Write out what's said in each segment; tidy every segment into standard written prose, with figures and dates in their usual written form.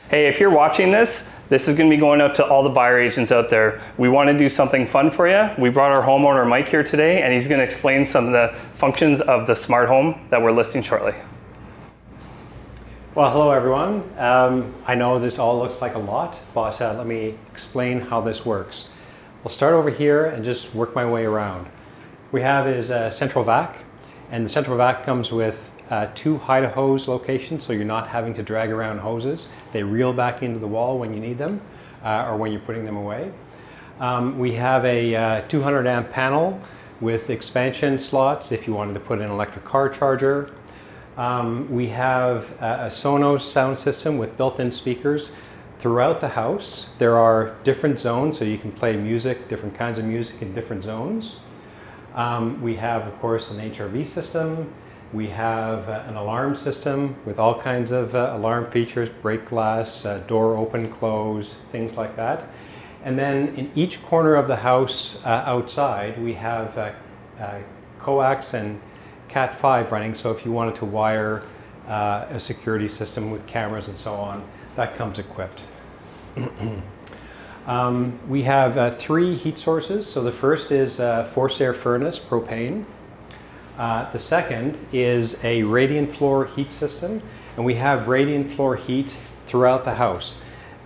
Hey, if you're watching this, this is going to be going out to all the buyer agents out there. We want to do something fun for you. We brought our homeowner Mike here today, and he's going to explain some of the functions of the smart home that we're listing shortly. Well, hello everyone. I know this all looks like a lot, but let me explain how this works. I'll start over here and just work my way around. We have is a central vac, and the central vac comes with 2 hide-a-hose locations, so you're not having to drag around hoses. They reel back into the wall when you need them or when you're putting them away. We have a 200 amp panel with expansion slots if you wanted to put an electric car charger. We have a Sonos sound system with built-in speakers throughout the house. There are different zones, so you can play music, different kinds of music in different zones. We have, of course, an HRV system. We have an alarm system with all kinds of alarm features, break glass, door open, close, things like that. And then in each corner of the house outside, we have coax and Cat5 running, so if you wanted to wire a security system with cameras and so on, that comes equipped. We have 3 heat sources. So the first is a forced air furnace, propane. The second is a radiant floor heat system, and we have radiant floor heat throughout the house.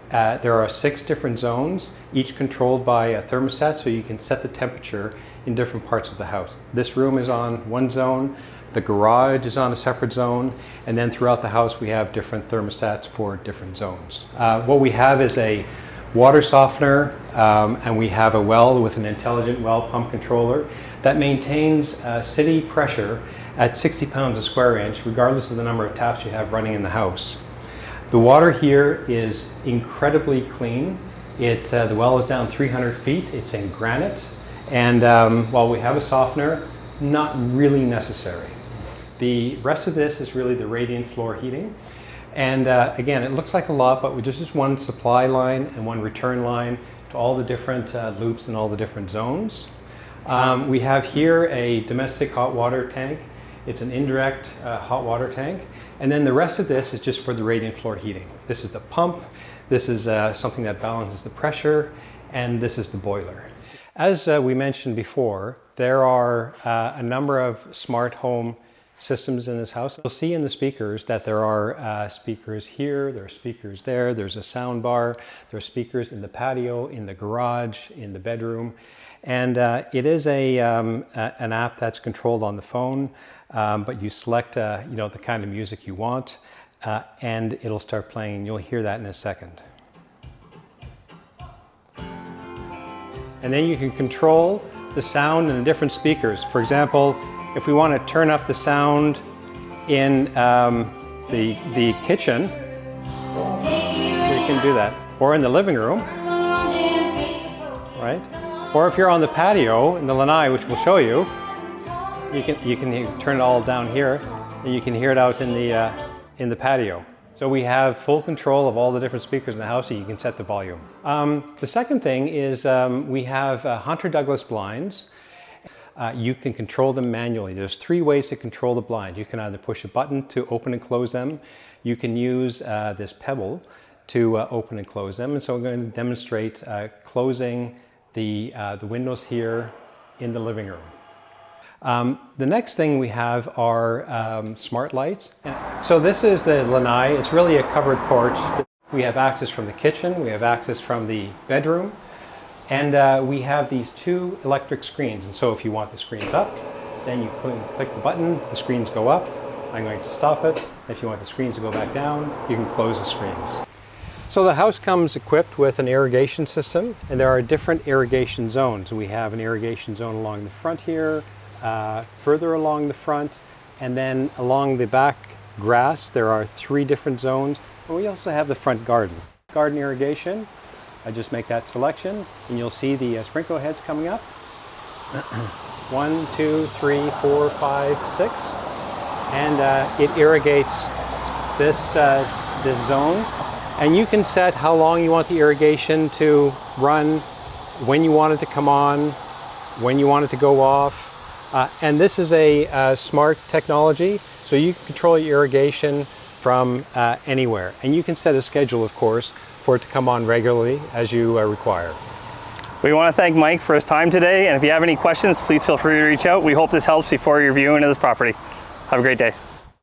There are 6 different zones, each controlled by a thermostat, so you can set the temperature in different parts of the house. This room is on one zone, the garage is on a separate zone, and then throughout the house we have different thermostats for different zones. What we have is a water softener, and we have a well with an intelligent well pump controller that maintains city pressure at 60 pounds a square inch, regardless of the number of taps you have running in the house. The water here is incredibly clean. The well is down 300 feet, it's in granite, and while we have a softener, not really necessary. The rest of this is really the radiant floor heating. And again, it looks like a lot, but there's just one supply line and one return line to all the different loops and all the different zones. We have here a domestic hot water tank. It's an indirect hot water tank. And then the rest of this is just for the radiant floor heating. This is the pump. This is something that balances the pressure. And this is the boiler. As we mentioned before, there are a number of smart home systems in this house. You'll see in the speakers that there are speakers here, there are speakers there, there's a sound bar, there are speakers in the patio, in the garage, in the bedroom. And it is an app that's controlled on the phone, but you select the kind of music you want, and it'll start playing, and you'll hear that in a second. And then you can control the sound in the different speakers. For example, if we want to turn up the sound in the kitchen, we can do that. Or in the living room, right? Or if you're on the patio in the lanai, which we'll show you, you can turn it all down here, and you can hear it out in the patio. So we have full control of all the different speakers in the house, so you can set the volume. The second thing is we have Hunter Douglas blinds. You can control them manually. There's 3 ways to control the blind. You can either push a button to open and close them. You can use this pebble to open and close them. And so I'm going to demonstrate closing the windows here in the living room. The next thing we have are smart lights. So this is the lanai. It's really a covered porch. We have access from the kitchen. We have access from the bedroom. And we have these 2 electric screens. And so if you want the screens up, then you click the button, the screens go up. I'm going to stop it. If you want the screens to go back down, you can close the screens. So the house comes equipped with an irrigation system, and there are different irrigation zones. We have an irrigation zone along the front here, further along the front, and then along the back grass, there are 3 different zones. And we also have the front garden. Garden irrigation. I just make that selection, and you'll see the sprinkler heads coming up. 1, 2, 3, 4, 5, 6. And it irrigates this zone. And you can set how long you want the irrigation to run, when you want it to come on, when you want it to go off. And this is a smart technology, so you can control your irrigation from anywhere. And you can set a schedule, of course, for it to come on regularly as you require. We want to thank Mike for his time today, and if you have any questions, please feel free to reach out. We hope this helps before your viewing of this property. Have a great day.